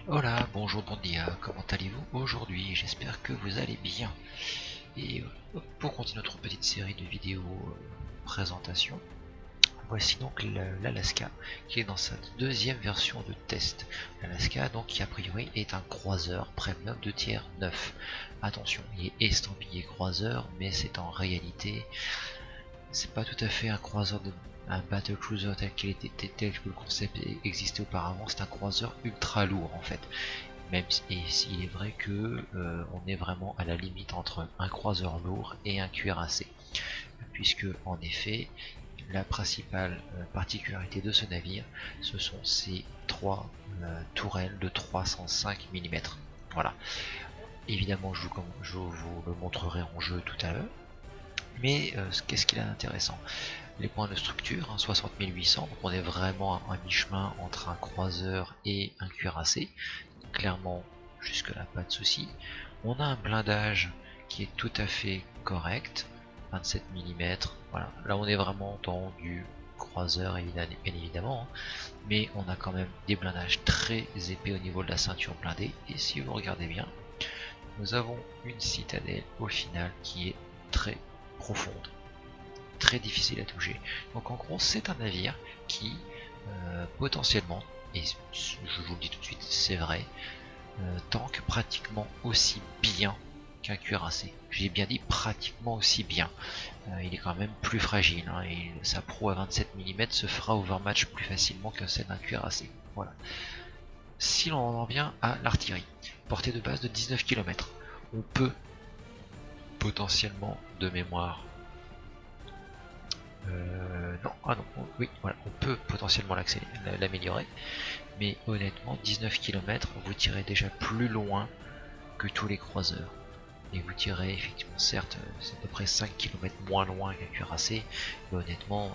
Hola, bonjour, bon dia, comment allez-vous aujourd'hui? J'espère que vous allez bien. Et pour continuer notre petite série de vidéos présentation, voici donc l'Alaska qui est dans sa deuxième version de test. L'Alaska donc qui a priori est un croiseur premium de tiers 9. Attention, il est estampillé croiseur, mais c'est en réalité, c'est pas tout à fait un croiseur un battle cruiser tel que le concept existait auparavant. C'est un croiseur ultra lourd en fait. Même s'il est vrai que on est vraiment à la limite entre un croiseur lourd et un cuirassé, puisque en effet la principale particularité de ce navire, ce sont ces trois tourelles de 305 mm. Voilà. Évidemment, je vous le montrerai en jeu tout à l'heure. Mais qu'est-ce qu'il a d'intéressant? Les points de structure, hein, 60 800, donc on est vraiment à mi-chemin entre un croiseur et un cuirassé. Clairement, jusque là pas de souci. On a un blindage qui est tout à fait correct, 27 mm. Voilà, là on est vraiment dans du croiseur bien évidemment, hein. Mais on a quand même des blindages très épais au niveau de la ceinture blindée. Et si vous regardez bien, nous avons une citadelle au final qui est très profonde, très difficile à toucher. Donc en gros c'est un navire qui potentiellement, et je vous le dis tout de suite, c'est vrai, tank pratiquement aussi bien qu'un cuirassé. J'ai bien dit pratiquement aussi bien. Il est quand même plus fragile, hein, et sa proue à 27 mm se fera overmatch plus facilement que celle d'un cuirassé. Voilà. Si l'on en vient à l'artillerie, portée de base de 19 km, on peut potentiellement, de mémoire, non, ah non, oui, voilà, on peut potentiellement l'améliorer, mais honnêtement, 19 km, vous tirez déjà plus loin que tous les croiseurs. Et vous tirez effectivement, certes, c'est à peu près 5 km moins loin qu'un cuirassé, mais honnêtement,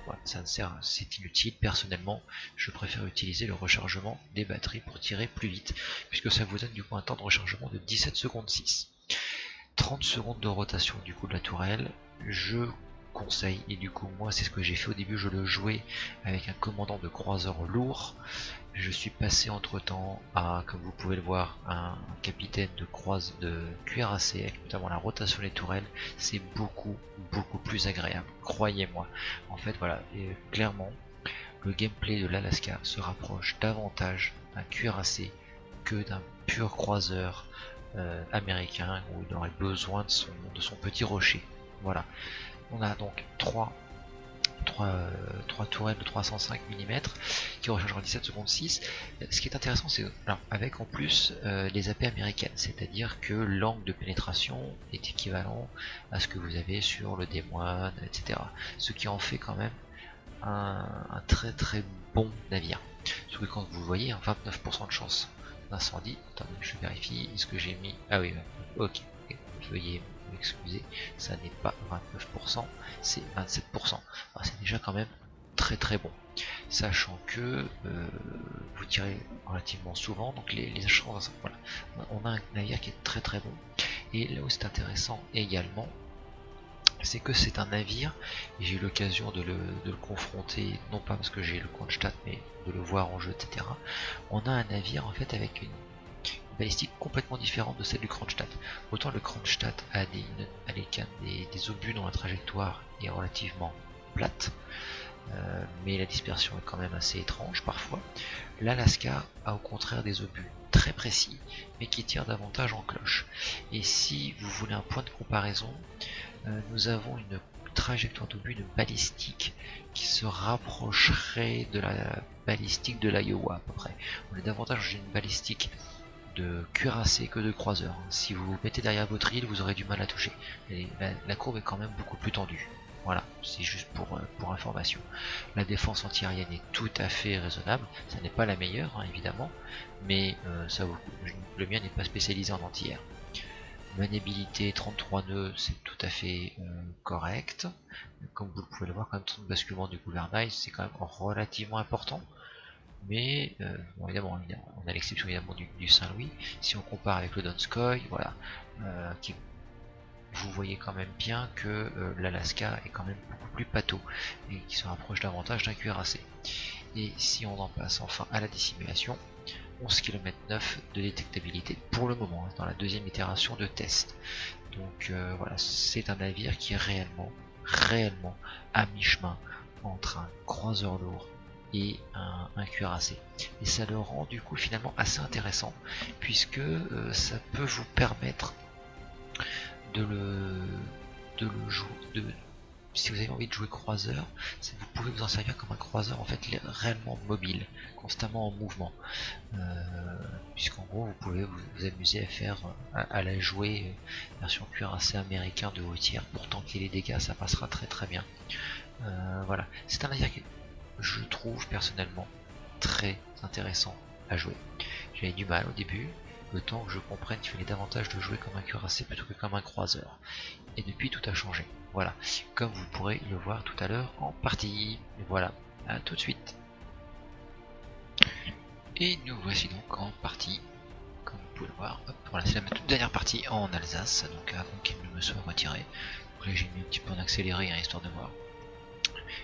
voilà, ça ne sert, c'est inutile. Personnellement, je préfère utiliser le rechargement des batteries pour tirer plus vite, puisque ça vous donne du coup un temps de rechargement de 17 secondes 6. 30 secondes de rotation du coup de la tourelle, je conseille, et du coup moi c'est ce que j'ai fait au début, je le jouais avec un commandant de croiseur lourd. Je suis passé entre temps à, comme vous pouvez le voir, un capitaine de cuirassé avec notamment la rotation des tourelles. C'est beaucoup plus agréable, croyez-moi. En fait voilà, et clairement le gameplay de l'Alaska se rapproche davantage d'un cuirassé que d'un pur croiseur américain où il aurait besoin de son petit rocher. Voilà, on a donc trois tourelles de 305 mm qui rechargent en 17 secondes 6. Ce qui est intéressant, c'est avec en plus les AP américaines, c'est-à-dire que l'angle de pénétration est équivalent à ce que vous avez sur le Des-Moines, etc. Ce qui en fait quand même un très bon navire. Surtout quand vous voyez 29% de chance d'incendie. Attendez, je vérifie ce que j'ai mis. Ah oui, ok. Veuillez m'excuser, ça n'est pas 29%, c'est 27%. Alors, c'est déjà quand même très bon. Sachant que vous tirez relativement souvent, donc les chances, voilà. On a un navire qui est très bon. Et là où c'est intéressant également, c'est que c'est un navire, et j'ai eu l'occasion de le confronter, non pas parce que j'ai le Kronstadt, mais de le voir en jeu, etc. On a un navire en fait avec une balistique complètement différente de celle du Kronstadt. Autant le Kronstadt a des obus dont la trajectoire est relativement plate, mais la dispersion est quand même assez étrange parfois. L'Alaska a au contraire des obus très précis, mais qui tirent davantage en cloche. Et si vous voulez un point de comparaison, nous avons une trajectoire d'obus de balistique qui se rapprocherait de la balistique de l'Iowa à peu près. On est davantage dans une balistique de cuirassé que de croiseur. Si vous vous mettez derrière votre île, vous aurez du mal à toucher. Et la courbe est quand même beaucoup plus tendue. Voilà, c'est juste pour information. La défense antiaérienne est tout à fait raisonnable. Ça n'est pas la meilleure, hein, évidemment, mais le mien n'est pas spécialisé en anti-air. Maniabilité 33 nœuds, c'est tout à fait correct. Comme vous pouvez le voir, quand même, le basculement du gouvernail, c'est quand même relativement important. Mais bon, évidemment, on a l'exception évidemment du Saint-Louis. Si on compare avec le Donskoy, voilà, vous voyez quand même bien que l'Alaska est quand même beaucoup plus pâteau et qui se rapproche davantage d'un cuirassé. Et si on en passe enfin à la dissimulation, 11 km 9 de détectabilité pour le moment, dans la deuxième itération de test. Donc voilà, c'est un navire qui est réellement à mi-chemin entre un croiseur lourd et un cuirassé. Et ça le rend du coup finalement assez intéressant, puisque ça peut vous permettre de le jouer, si vous avez envie de jouer croiseur, vous pouvez vous en servir comme un croiseur en fait réellement mobile, constamment en mouvement, puisqu'en gros vous pouvez vous amuser à faire à la jouer version cuirassé américain de haut tiers pour tanker les dégâts, ça passera très bien. Voilà, c'est un navire que je trouve personnellement très intéressant à jouer. J'avais du mal au début, le temps que je comprenne qu'il fallait davantage de jouer comme un cuirassé plutôt que comme un croiseur. Et depuis tout a changé. Voilà, comme vous pourrez le voir tout à l'heure en partie. Et voilà, à tout de suite. Et nous voici donc en partie. Comme vous pouvez le voir, hop, voilà, c'est la toute dernière partie en Alsace, donc avant qu'il ne me soit retiré. Donc là j'ai mis un petit peu en accéléré, hein, histoire de voir.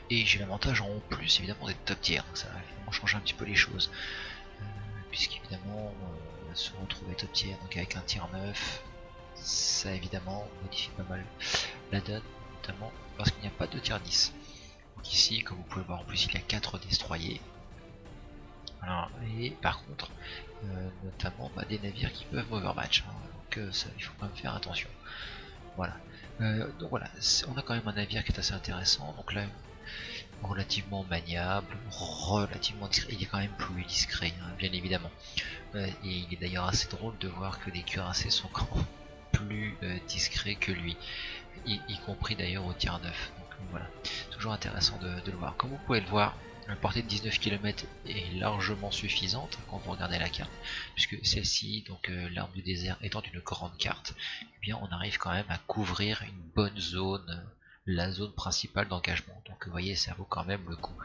Et j'ai l'avantage en plus évidemment d'être top tier, ça va vraiment changer un petit peu les choses. Puisqu'évidemment se retrouver top tier, donc avec un tier 9, ça évidemment modifie pas mal la donne, notamment parce qu'il n'y a pas de tier 10. Donc ici, comme vous pouvez le voir, en plus il y a 4 destroyers. Voilà. Et par contre, notamment des navires qui peuvent overmatch, hein, donc ça, il faut quand même faire attention. Voilà. Donc voilà, on a quand même un navire qui est assez intéressant. Donc là, relativement maniable, relativement discret. Il est quand même plus discret, hein, bien évidemment. Et il est d'ailleurs assez drôle de voir que les cuirassés sont quand même plus discrets que lui, y compris d'ailleurs au tier 9. Donc voilà, toujours intéressant de le voir. Comme vous pouvez le voir, la portée de 19 km est largement suffisante quand vous regardez la carte, puisque celle-ci, donc l'arme du désert étant une grande carte, eh bien on arrive quand même à couvrir une bonne zone, la zone principale d'engagement. Donc vous voyez, ça vaut quand même le coup.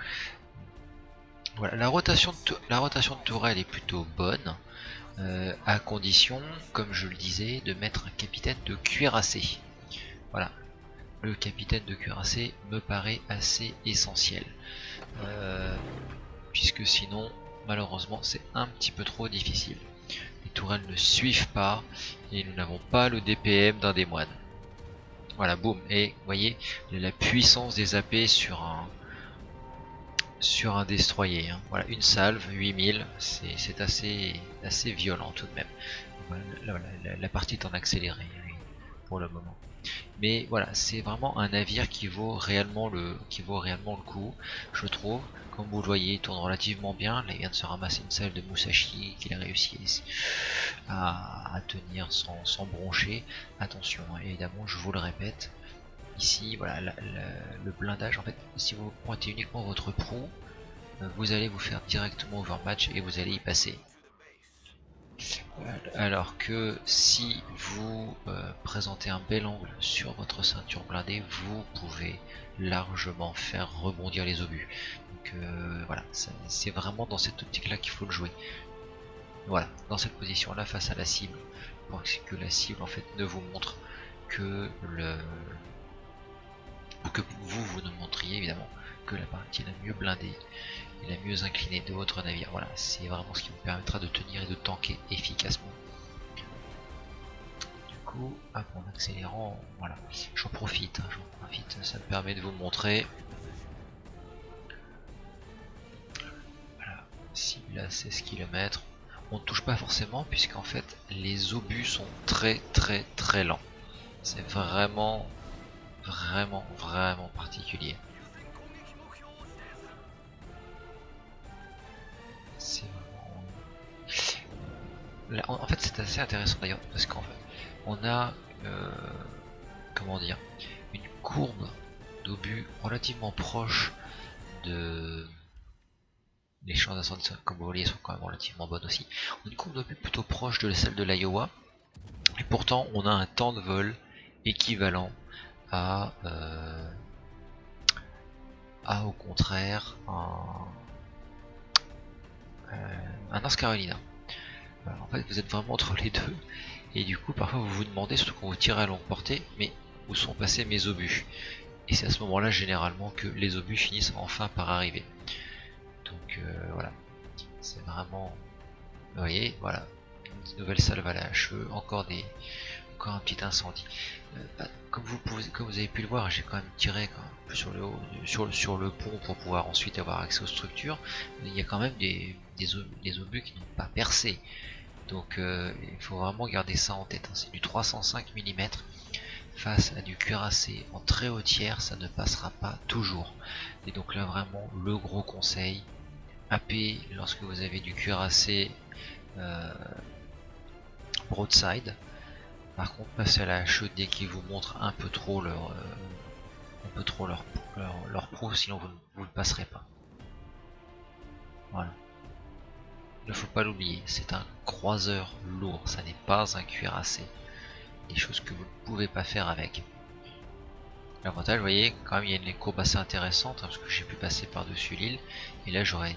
Voilà, la rotation de tourelle est plutôt bonne, à condition, comme je le disais, de mettre un capitaine de cuirassé. Voilà, le capitaine de cuirassé me paraît assez essentiel, puisque sinon, malheureusement, c'est un petit peu trop difficile. Les tourelles ne suivent pas et nous n'avons pas le DPM d'un des moines. Voilà, boum, et vous voyez la puissance des AP sur un destroyer, hein. Voilà, une salve, 8000, c'est assez violent tout de même. Voilà, la partie est en accéléré pour le moment. Mais voilà, c'est vraiment un navire qui vaut réellement le coup, je trouve. Comme vous le voyez, il tourne relativement bien. Là, il vient de se ramasser une salve de Musashi qu'il a réussi à tenir sans broncher. Attention, hein, évidemment, je vous le répète. Ici, voilà, le blindage, en fait, si vous pointez uniquement votre proue, vous allez vous faire directement overmatch et vous allez y passer. Alors que si vous présentez un bel angle sur votre ceinture blindée, vous pouvez largement faire rebondir les obus. Donc voilà, c'est vraiment dans cette optique là qu'il faut le jouer. Voilà, dans cette position là face à la cible, pour que la cible en fait ne vous montre que vous ne montriez évidemment que la partie la mieux blindée et la mieux inclinée de votre navire. Voilà, c'est vraiment ce qui vous permettra de tenir et de tanker efficacement. Du coup, hop, en accélérant, voilà, j'en profite, ça me permet de vous montrer. Voilà, cible à 16 km. On ne touche pas forcément puisqu'en fait les obus sont très lents. C'est vraiment particulier. C'est vraiment... en fait c'est assez intéressant d'ailleurs parce qu'en fait on a comment dire, une courbe d'obus relativement proche de... Les champs d'incendie, comme vous voyez, sont quand même relativement bonnes aussi. On a une courbe d'obus plutôt proche de celle de l'Iowa. Et pourtant, on a un temps de vol équivalent à au contraire, un North Carolina. En fait, vous êtes vraiment entre les deux. Et du coup, parfois, vous vous demandez, surtout quand vous tirez à longue portée, mais où sont passés mes obus? Et c'est à ce moment-là, généralement, que les obus finissent enfin par arriver. Donc voilà, c'est vraiment Vous voyez, voilà, une nouvelle salve à la HE, encore un petit incendie. Comme vous avez pu le voir, j'ai quand même tiré quand même sur le haut, sur le pont pour pouvoir ensuite avoir accès aux structures. Il y a quand même des obus qui n'ont pas percé. Donc il faut vraiment garder ça en tête. C'est du 305 mm face à du cuirassé en très haut tiers, ça ne passera pas toujours. Et donc là vraiment le gros conseil, AP lorsque vous avez du cuirassé broadside. Par contre, passez à la HE dès qu'ils vous montrent un peu trop leur proue, sinon vous ne passerez pas. Voilà. Il ne faut pas l'oublier, c'est un croiseur lourd, ça n'est pas un cuirassé. Des choses que vous ne pouvez pas faire avec. L'avantage, vous voyez, quand même il y a une courbe assez intéressante, hein, parce que j'ai pu passer par-dessus l'île. Et là j'aurais,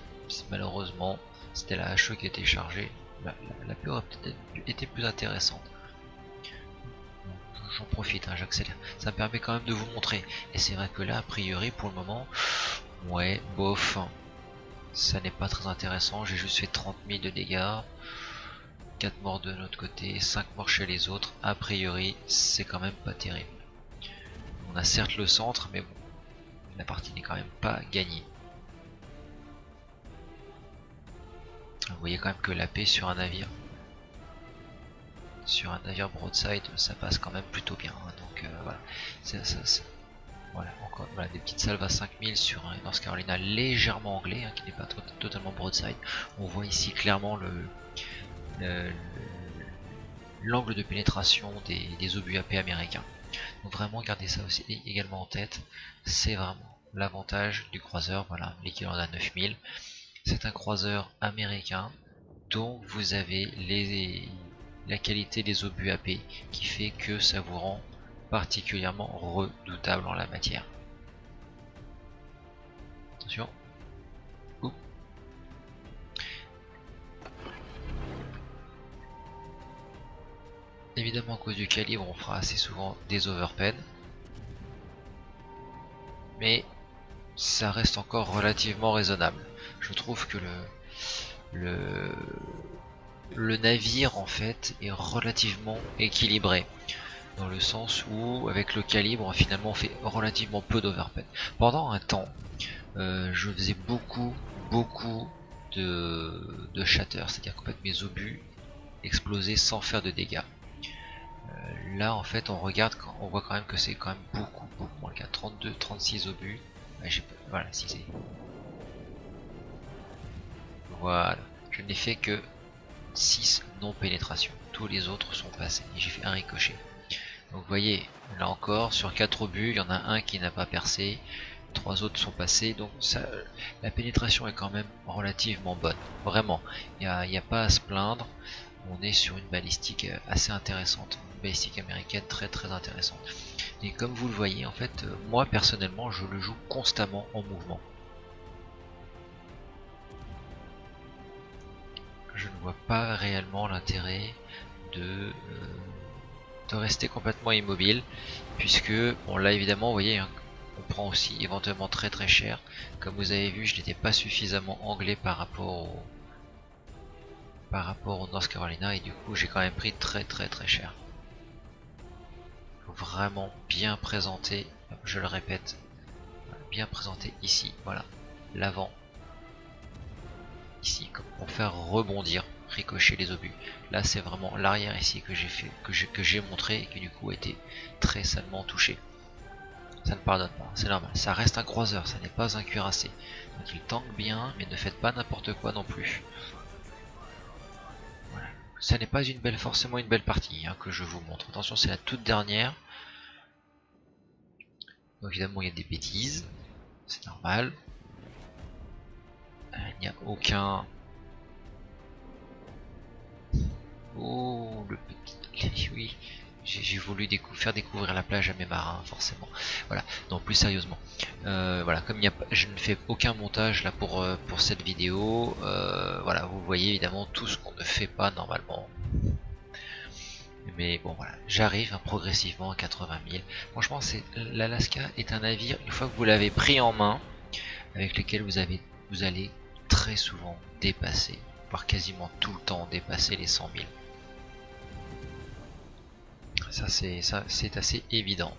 malheureusement, c'était la HE qui était chargée, la pure aurait peut-être été plus intéressante. J'en profite, hein, j'accélère. Ça me permet quand même de vous montrer. Et c'est vrai que là, a priori, pour le moment, ouais, bof, ça n'est pas très intéressant. J'ai juste fait 30 000 de dégâts. 4 morts de notre côté, 5 morts chez les autres. A priori, c'est quand même pas terrible. On a certes le centre, mais bon, la partie n'est quand même pas gagnée. Vous voyez quand même que la paix sur un navire broadside, ça passe quand même plutôt bien, hein. Donc voilà, voilà, encore voilà, des petites salves à 5000 sur un North Carolina légèrement anglais, hein, qui n'est pas totalement broadside. On voit ici clairement l'angle de pénétration des obus AP américains. Donc vraiment gardez ça aussi également en tête, c'est vraiment l'avantage du croiseur. Voilà, l'équivalent d'un 9000, c'est un croiseur américain dont vous avez la qualité des obus AP qui fait que ça vous rend particulièrement redoutable en la matière. Attention. Oups. Évidemment, à cause du calibre, on fera assez souvent des overpen, mais ça reste encore relativement raisonnable. Je trouve que le navire en fait est relativement équilibré, dans le sens où avec le calibre finalement on fait relativement peu d'overpen. Pendant un temps je faisais beaucoup de shatter, c'est-à-dire qu'en fait mes obus explosaient sans faire de dégâts. Là en fait on regarde, on voit quand même que c'est quand même beaucoup moins le cas. 32, 36 obus. Voilà, si c'est. Voilà, je n'ai fait que 6 non pénétration. Tous les autres sont passés. Et j'ai fait un ricochet. Donc vous voyez, là encore, sur 4 obus, il y en a un qui n'a pas percé. 3 autres sont passés. Donc ça, la pénétration est quand même relativement bonne. Vraiment, il n'y a pas à se plaindre. On est sur une balistique assez intéressante. Une balistique américaine très intéressante. Et comme vous le voyez, en fait, moi personnellement, je le joue constamment en mouvement. Je ne vois pas réellement l'intérêt de rester complètement immobile, puisque bon là évidemment vous voyez, hein, on prend aussi éventuellement très cher. Comme vous avez vu, je n'étais pas suffisamment anglais par rapport au North Carolina, et du coup j'ai quand même pris très cher. Faut vraiment bien présenter, je le répète, bien présenter ici, voilà, l'avant ici, comme pour faire rebondir, ricocher les obus. Là c'est vraiment l'arrière ici que j'ai fait, que j'ai montré, et qui du coup a été très salement touché. Ça ne pardonne pas, c'est normal, ça reste un croiseur, ça n'est pas un cuirassé. Donc il tank bien, mais ne faites pas n'importe quoi non plus. Voilà. Ça n'est pas forcément une belle partie, hein, que je vous montre. Attention, c'est la toute dernière. Donc évidemment il y a des bêtises, c'est normal. Il n'y a aucun... Oh, le petit... Oui, j'ai voulu faire découvrir la plage à mes marins, forcément. Voilà, non, plus sérieusement. Voilà, comme je ne fais aucun montage là pour cette vidéo, voilà, vous voyez évidemment tout ce qu'on ne fait pas normalement. Mais bon, voilà, j'arrive hein, progressivement à 80 000. Franchement, l'Alaska est un navire, une fois que vous l'avez pris en main, avec lequel vous allez très souvent dépasser voire quasiment tout le temps dépasser les 100 000. Ça c'est assez évident.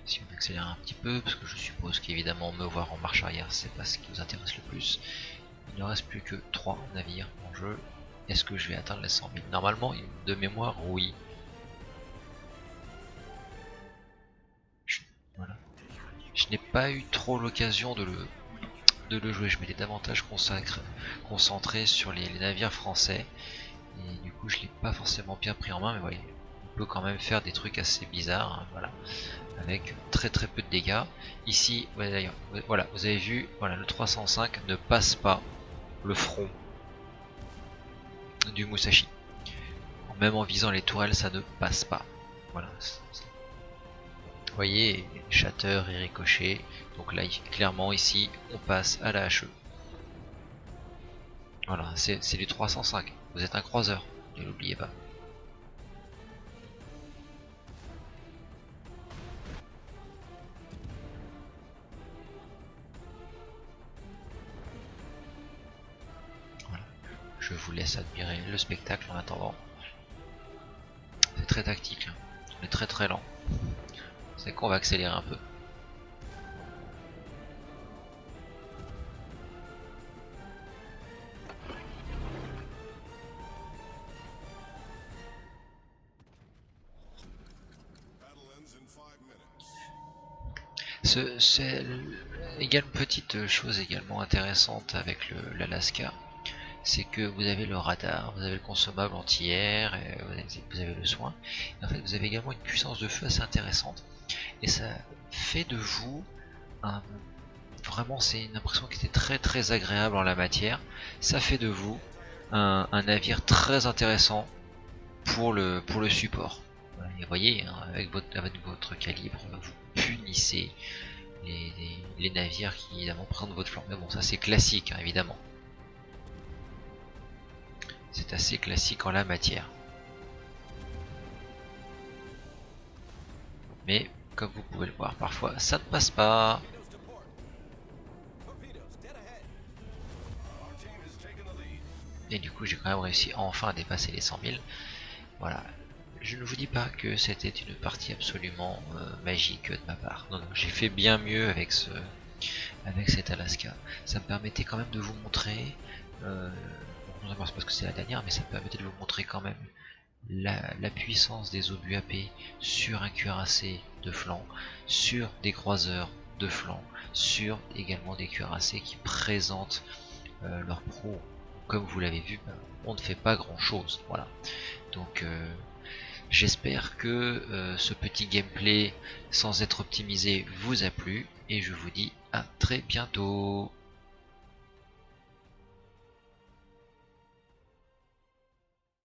Si on accélère un petit peu, parce que je suppose qu'évidemment me voir en marche arrière c'est pas ce qui nous intéresse le plus. Il ne reste plus que 3 navires en jeu. Est-ce que je vais atteindre les 100 000? Normalement, de mémoire, oui. Voilà. Je n'ai pas eu trop l'occasion de le jouer. Je m'étais davantage concentré sur les navires français. Et du coup, je l'ai pas forcément bien pris en main. Mais voyez, on peut quand même faire des trucs assez bizarres. Hein, voilà. Avec très peu de dégâts. Ici, voilà, vous avez vu, voilà, le 305 ne passe pas le front du Musashi. Même en visant les tourelles, ça ne passe pas. Voilà. Vous voyez, shatter et ricochet. Donc là, clairement, ici, on passe à la HE. Voilà, c'est du 305. Vous êtes un croiseur, ne l'oubliez pas. Voilà. Je vous laisse admirer le spectacle en attendant. C'est très tactique, hein. On est très lent. C'est qu'on va accélérer un peu. C'est également une petite chose également intéressante avec l'Alaska, c'est que vous avez le radar, vous avez le consommable anti-air, vous avez le soin. Et en fait, vous avez également une puissance de feu assez intéressante. Et ça fait de vous vraiment, c'est une impression qui était très agréable en la matière. Ça fait de vous un navire très intéressant pour le support. Voilà, et vous voyez, hein, avec votre calibre, vous punissez les navires qui évidemment prennent votre flanc. Mais bon, ça c'est classique, hein, évidemment. C'est assez classique en la matière. Mais comme vous pouvez le voir, parfois ça ne passe pas. Et du coup, j'ai quand même réussi enfin à dépasser les 100 000. Voilà. Je ne vous dis pas que c'était une partie absolument magique de ma part. Non, j'ai fait bien mieux avec cet Alaska. Ça me permettait quand même de vous montrer, non parce que c'est la dernière, mais ça me permettait de vous montrer quand même la puissance des obus AP sur un cuirassé de flanc, sur des croiseurs de flanc, sur également des cuirassés qui présentent leur proue. Comme vous l'avez vu, on ne fait pas grand chose. Voilà. Donc j'espère que ce petit gameplay sans être optimisé vous a plu et je vous dis à très bientôt.